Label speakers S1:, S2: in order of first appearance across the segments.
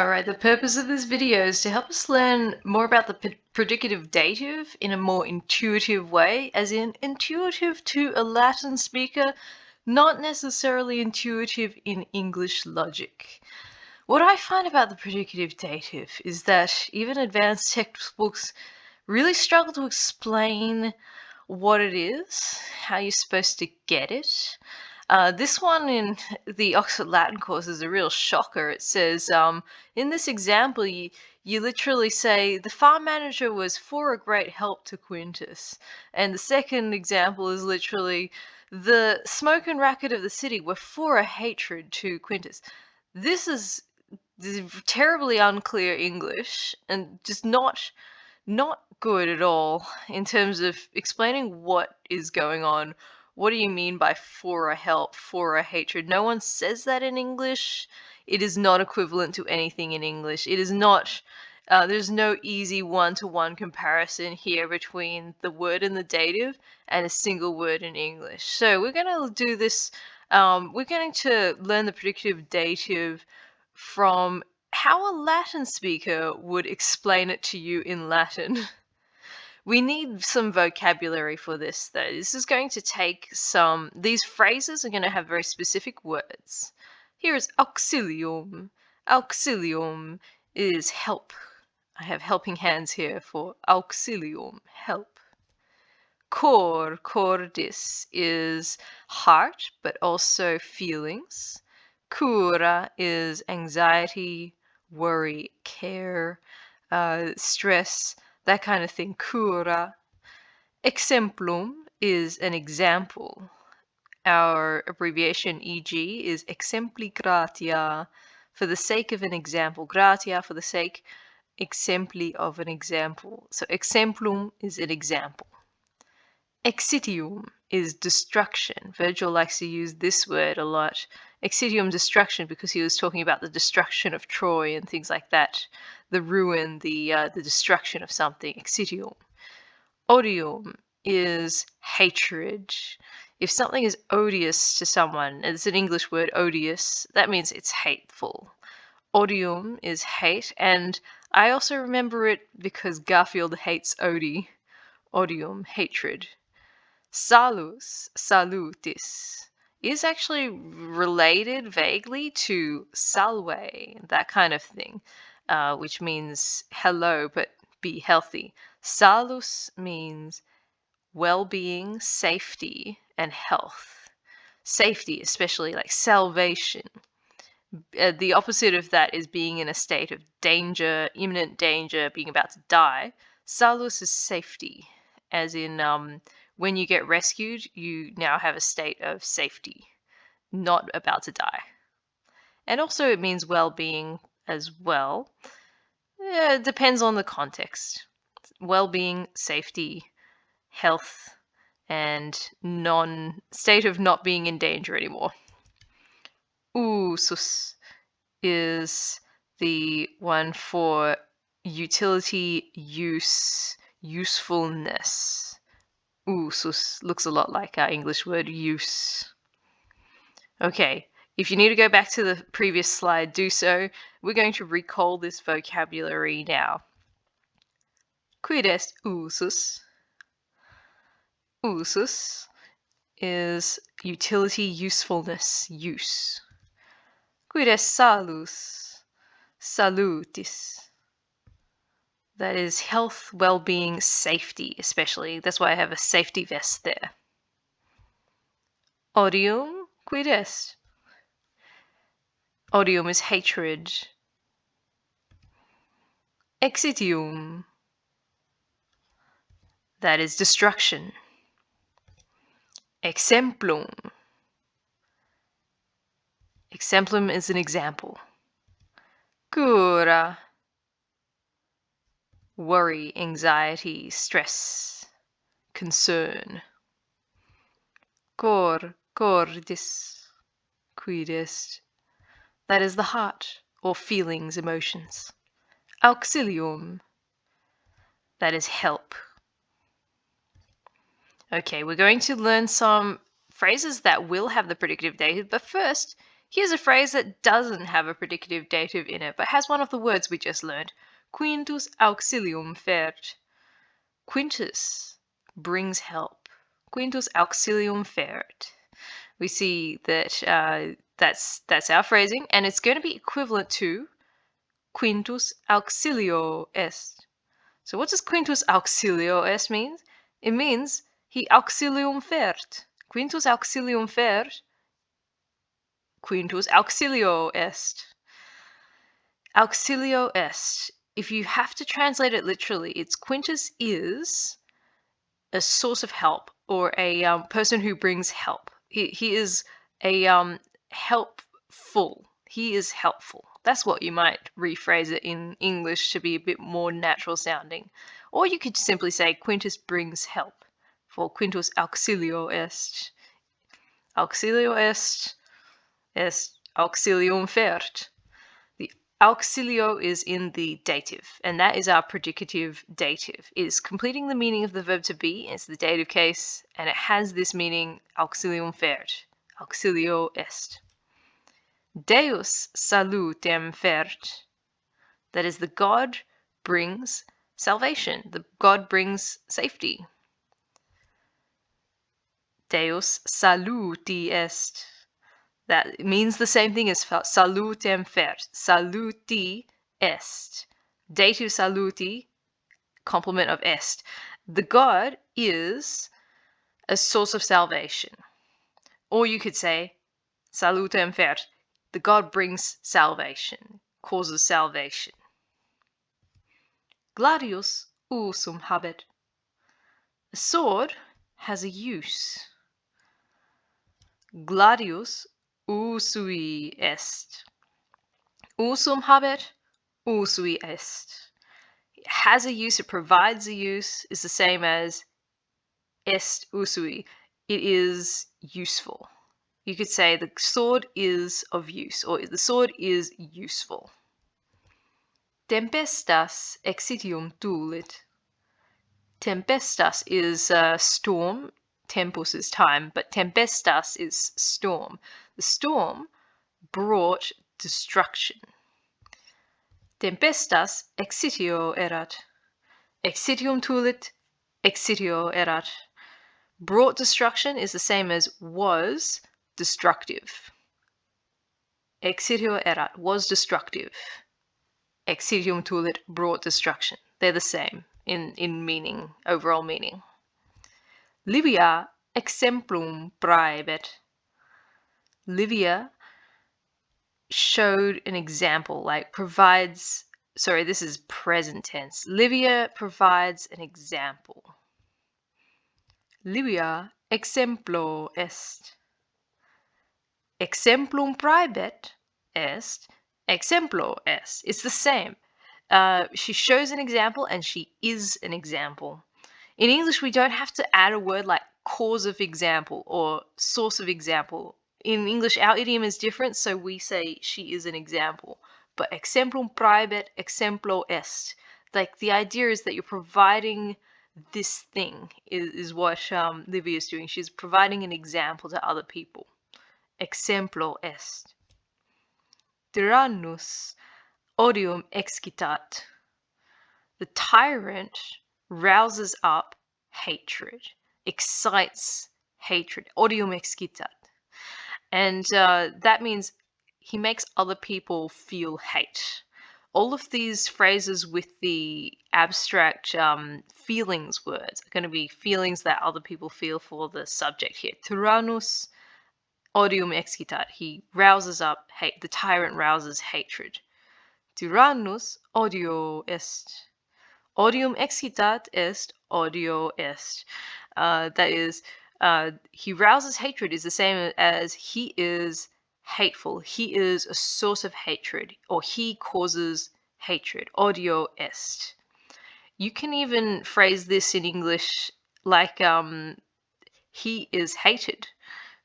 S1: Alright, the purpose of this video is to help us learn more about the predicative dative in a more intuitive way, as in intuitive to a Latin speaker, not necessarily intuitive in English logic. What I find about the predicative dative is that even advanced textbooks really struggle to explain what it is, how you're supposed to get it. This one in the Oxford Latin course is a real shocker. It says, in this example, you literally say, the farm manager was for a great help to Quintus. And the second example is literally, the smoke and racket of the city were for a hatred to Quintus. This is terribly unclear English and just not good at all in terms of explaining what is going on. What do you mean by for a help, for a hatred? No one says that in English. It is not equivalent to anything in English. It is not, there's no easy one-to-one comparison here between the word in the dative and a single word in English. So we're going to do this, we're going to learn the predicative dative from how a Latin speaker would explain it to you in Latin. We need some vocabulary for this, though. This is going to take these phrases are going to have very specific words. Here is auxilium. Auxilium is help. I have helping hands here for auxilium, help. Cordis is heart, but also feelings. Cura is anxiety, worry, care, stress, that kind of thing. Cura. Exemplum is an example. Our abbreviation e.g. is exempli gratia, for the sake of an example. Gratia, for the sake, exempli of an example. So exemplum is an example. Exitium is destruction. Virgil likes to use this word a lot. Exitium, destruction, because he was talking about the destruction of Troy and things like that. The ruin, the destruction of something. Exitium. Odium is hatred. If something is odious to someone, it's an English word, odious, that means it's hateful. Odium is hate, and I also remember it because Garfield hates Odie. Odium, hatred. Salus, salutis, is actually related vaguely to salve, that kind of thing, which means hello, but be healthy. Salus means well-being, safety, and health. Safety, especially like salvation. The opposite of that is being in a state of danger, imminent danger, being about to die. Salus is safety, as in when you get rescued, you now have a state of safety, not about to die. And also it means well-being as well. It depends on the context. Well-being, safety, health, and state of not being in danger anymore. Usus is the one for utility, use, usefulness. Usus looks a lot like our English word use. Okay, if you need to go back to the previous slide, do so. We're going to recall this vocabulary now. Quid est usus? Usus is utility, usefulness, use. Quid est salus? Salutis. That is health, well-being, safety, especially. That's why I have a safety vest there. Odium, quid est? Odium is hatred. Exitium. That is destruction. Exemplum. Exemplum is an example. Cura. Worry, anxiety, stress, concern. Cordis, quid est? That is the heart, or feelings, emotions. Auxilium, that is help. Okay, we're going to learn some phrases that will have the predicative dative, but first, Here's a phrase that doesn't have a predicative dative in it, but has one of the words we just learned. Quintus auxilium fert. Quintus brings help. Quintus auxilium fert. We see that that's our phrasing, and it's going to be equivalent to quintus auxilio est. So what does quintus auxilio est mean? It means he auxilium fert. Quintus auxilium fert. Quintus auxilio est. Auxilio est. If you have to translate it literally, it's Quintus is a source of help, or a person who brings help. He is a helpful. He is helpful. That's what you might rephrase it in English to be a bit more natural sounding. Or you could simply say Quintus brings help, for Quintus auxilio est. Auxilio est auxilium fert. The auxilio is in the dative, and that is our predicative dative. It is completing the meaning of the verb to be. It's the dative case, and it has this meaning, auxilium fert. Auxilio est. Deus salutem fert. That is, the God brings salvation. The God brings safety. Deus saluti est. That means the same thing as salutem fert. Saluti est. Dative saluti, complement of est. The God is a source of salvation. Or you could say salutem fert. The God brings salvation, causes salvation. Gladius usum habet. A sword has a use. Gladius usui est. Usum habet, usui est. It has a use, it provides a use, is the same as est usui. It is useful. You could say the sword is of use, or the sword is useful. Tempestas exitium tulit. Tempestas is storm. Tempus is time, but tempestas is storm. The storm brought destruction. Tempestas exitio erat. Exitium tulit, exitio erat. Brought destruction is the same as was destructive. Exitio erat, was destructive. Exitium tulit, brought destruction. They're the same in meaning, overall meaning. Livia exemplum praebet. Livia showed an example, like provides, sorry, this is present tense. Livia provides an example. Livia exemplo est. Exemplum praebet est. Exemplo est. It's the same. She shows an example and she is an example. In English, we don't have to add a word like cause of example or source of example. In English, our idiom is different, so we say she is an example. But exemplum praebet, exemplo est. Like the idea is that you're providing this thing is what Livia is doing. She's providing an example to other people. Exemplo est. Tyrannus odium excitat. The tyrant rouses up hatred, excites hatred. Odium excitat. And that means he makes other people feel hate. All of these phrases with the abstract feelings words are going to be feelings that other people feel for the subject here. Tyrannus odium excitat. He rouses up hate. The tyrant rouses hatred. Tyrannus odio est. Odium excitat est, odio est. That is, he rouses hatred is the same as he is hateful. He is a source of hatred, or he causes hatred. Odio est. You can even phrase this in English like he is hated,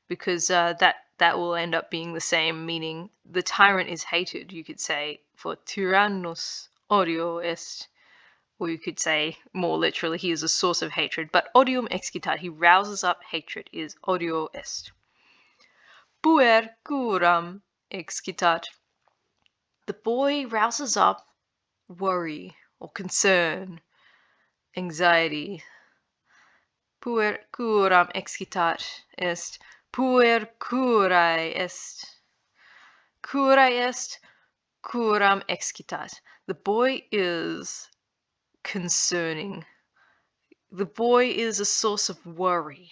S1: because that will end up being the same meaning. The tyrant is hated, you could say, for tyrannus odio est. Or you could say more literally, he is a source of hatred. But odium excitat, he rouses up hatred, is odio est. Puer curam excitat. The boy rouses up worry or concern, anxiety. Puer curam excitat est, puer curae est. Curae est, curam excitat. The boy is concerning. The boy is a source of worry.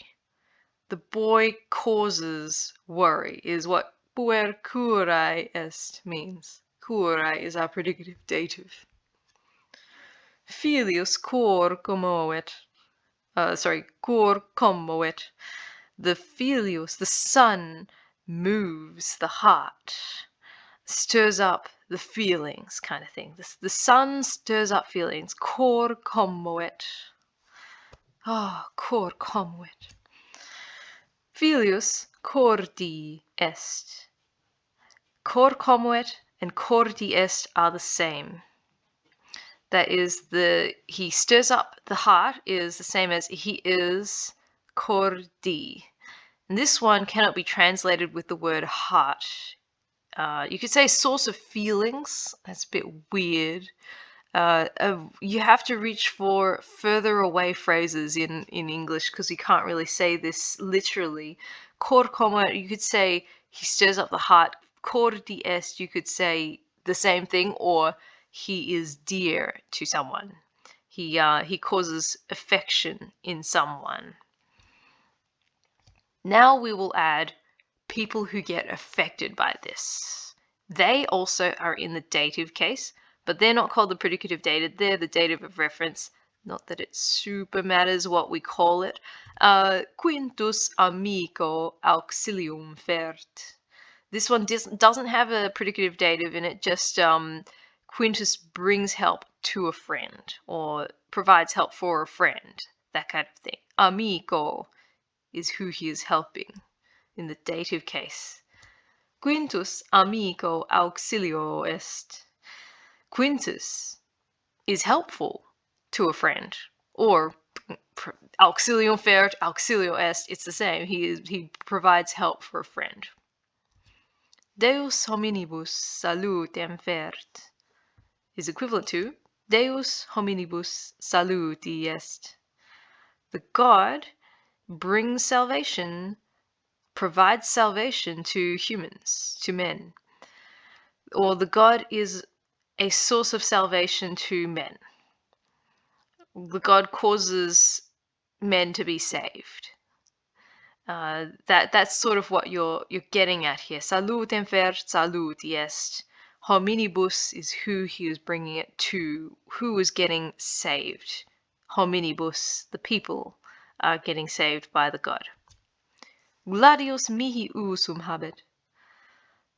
S1: The boy causes worry, is what puer curae est means. Curae is our predicative dative. Filius cor commovet. Cor commovet. The filius, the son, moves the heart, stirs up the feelings, kind of thing. The son stirs up feelings. Cor commovet. Cor commovet. Filius cordi est. Cor commovet and cordi est are the same. That is, he stirs up the heart is the same as he is cordi. And this one cannot be translated with the word heart. You could say source of feelings. That's a bit weird. You have to reach for further away phrases in English because you can't really say this literally. Cor como, you could say he stirs up the heart. Cordi est, you could say the same thing, or he is dear to someone. He causes affection in someone. Now we will add people who get affected by this. They also are in the dative case, but they're not called the predicative dative. They're the dative of reference. Not that it super matters what we call it. Quintus amico auxilium fert. This one doesn't have a predicative dative in it, just Quintus brings help to a friend or provides help for a friend, that kind of thing. Amico is who he is helping in the dative case. Quintus amico auxilio est. Quintus is helpful to a friend, or auxilium fert, auxilio est, it's the same. He provides help for a friend. Deus hominibus salutem fert is equivalent to Deus hominibus saluti est. The God brings salvation, provides salvation to humans, to men. Or the God is a source of salvation to men. The God causes men to be saved. That's sort of what you're getting at here. Salutem fert saluti est. Hominibus is who he is bringing it to, who is getting saved. Hominibus, the people, are getting saved by the God. Gladius mihi usum habet.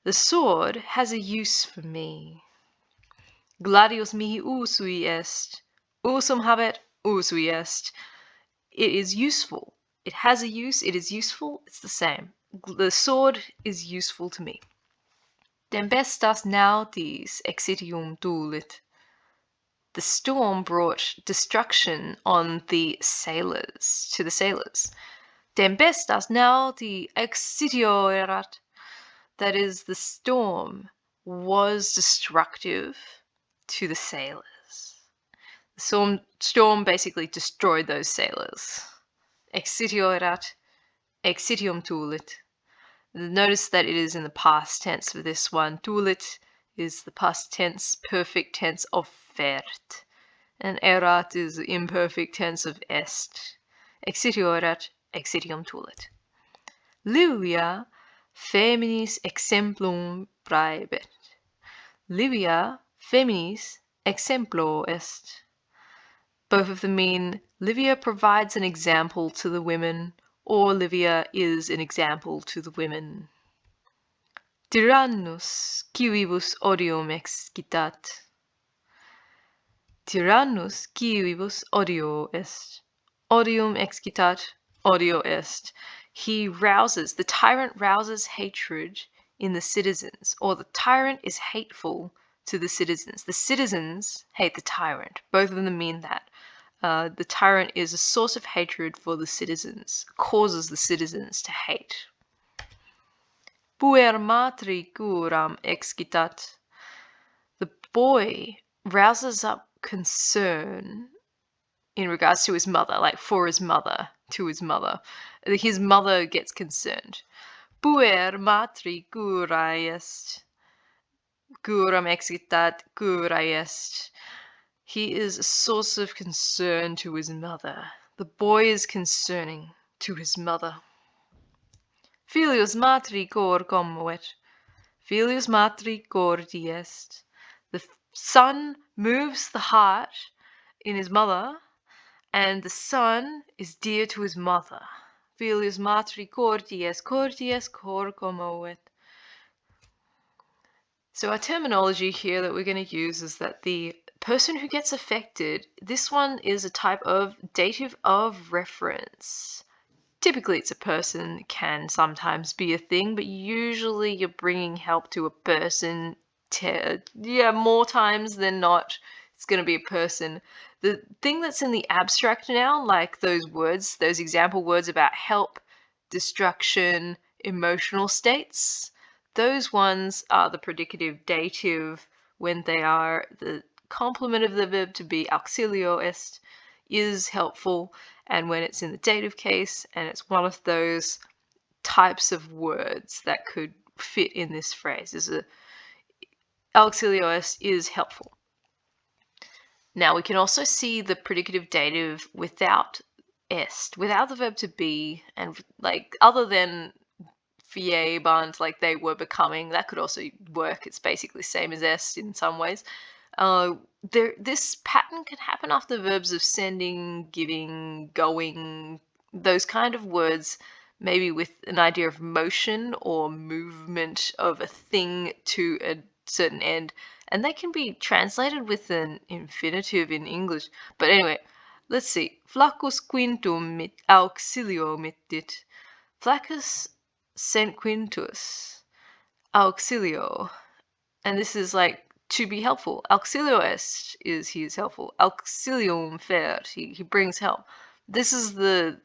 S1: The sword has a use for me. Gladius mihi usui est. Usum habet, usui est. It is useful. It has a use, it is useful, it's the same. The sword is useful to me. Tempestas nautis exitium tulit. The storm brought destruction on the sailors, to the sailors. Tempestas nauti exitio erat. That is, the storm was destructive to the sailors. The storm basically destroyed those sailors. Exitio erat, exitium tulit. Notice that it is in the past tense for this one. Tulit is the past tense, perfect tense of fert. And erat is the imperfect tense of est. Exitio erat, exitium tulit. Livia feminis exemplum praebet. Livia feminis exemplo est. Both of them mean Livia provides an example to the women, or Livia is an example to the women. Tyrannus civibus odium excitat. Tyrannus civibus odio est. Odium excitat, odio est. He rouses, the tyrant rouses hatred in the citizens, or the tyrant is hateful to the citizens. The citizens hate the tyrant. Both of them mean that. The tyrant is a source of hatred for the citizens, causes the citizens to hate. Puer matri curam excitat. The boy rouses up concern in regards to his mother, like for his mother, to his mother. His mother gets concerned. Puer matri cura est. Curam excitat cura est. He is a source of concern to his mother. The boy is concerning to his mother. Filius matri cor commovet. Filius matri cordi est. The son moves the heart in his mother, and the son is dear to his mother. Filius matri cordi est cor commovet. So our terminology here that we're going to use is that the person who gets affected, this one is a type of dative of reference. Typically it's a person, can sometimes be a thing, but usually you're bringing help to a person. More times than not, it's going to be a person. The thing that's in the abstract now, like those words, those example words about help, destruction, emotional states, those ones are the predicative dative when they are the complement of the verb to be auxilio est, is helpful, and when it's in the dative case and it's one of those types of words that could fit in this phrase, auxilio est is helpful. Now we can also see the predicative dative without est, without the verb to be, and like other than fiebant, like they were becoming, that could also work. It's basically the same as est in some ways. This pattern can happen after verbs of sending, giving, going, those kind of words, maybe with an idea of motion or movement of a thing to a certain end, and they can be translated with an infinitive in English. But anyway, let's see. Flaccus quintum mit auxilio mittit. Flaccus sent Quintus auxilio, and this is like to be helpful. Auxilio est is he is helpful. Auxilium fert, he brings help. This is the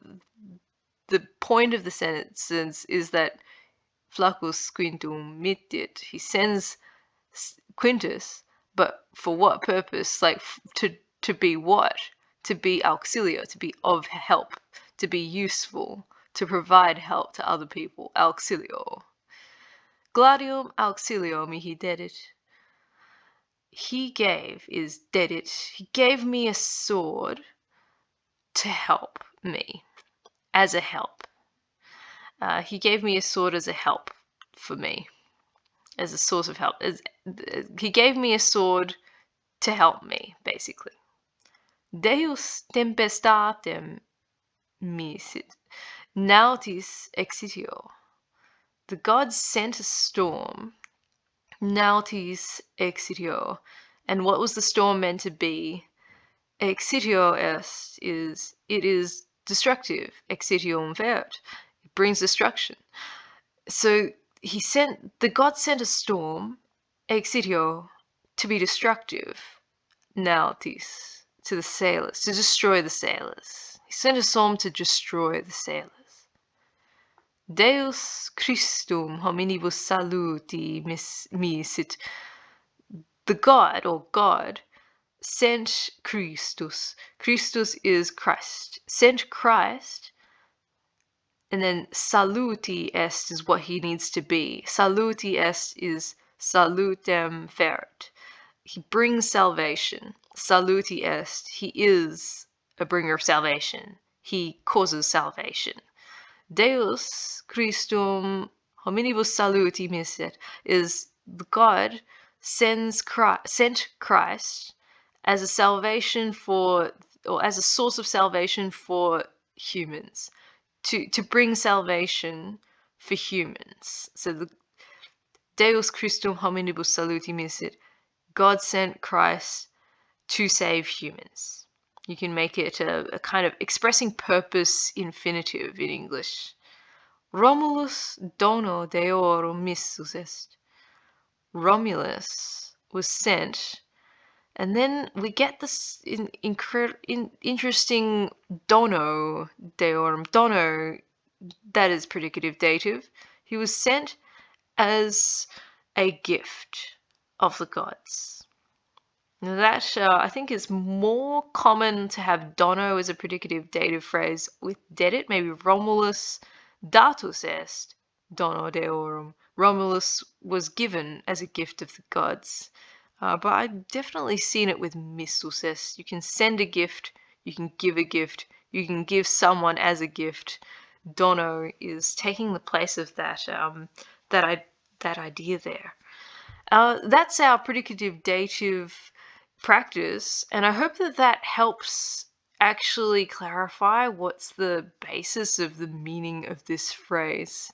S1: point of the sentence is that Flaccus quintum mittit. He sends Quintus, but for what purpose? Like to be what? To be auxilio, to be of help, to be useful, to provide help to other people. Auxilio. Gladium auxilio mihi dedit. He gave is dedit. He gave me a sword to help me, as a help. He gave me a sword as a help for me, as a source of help. He gave me a sword to help me, basically. Deus tempestatem misit, nautis exitio. The gods sent a storm, nautis exitio. And what was the storm meant to be? Exitio est is, it is destructive. Exitium fert, it brings destruction. So the god sent a storm, exitio, to be destructive, nautis, to the sailors, to destroy the sailors. He sent a storm to destroy the sailors. Deus Christum hominibus saluti misit. The God, or God, sent Christus. Christus is Christ. Sent Christ, and then saluti est is what he needs to be. Saluti est is salutem fert. He brings salvation. Saluti est, he is a bringer of salvation. He causes salvation. Deus Christum hominibus saluti misit is God sent Christ as a salvation for, or as a source of salvation for humans, to bring salvation for humans. So the Deus Christum hominibus saluti misit, God sent Christ to save humans. You can make it a kind of expressing purpose infinitive in English. Romulus dono deorum missus est. Romulus was sent, and then we get this interesting dono deorum. Dono, that is predicative dative. He was sent as a gift of the gods. Now that I think is more common to have dono as a predicative dative phrase with dedit. Maybe Romulus datus est dono deorum. Romulus was given as a gift of the gods. But I've definitely seen it with missus est. You can send a gift, you can give a gift, you can give someone as a gift. Dono is taking the place of that I that idea there. That's our predicative dative practice, and I hope that that helps actually clarify what's the basis of the meaning of this phrase.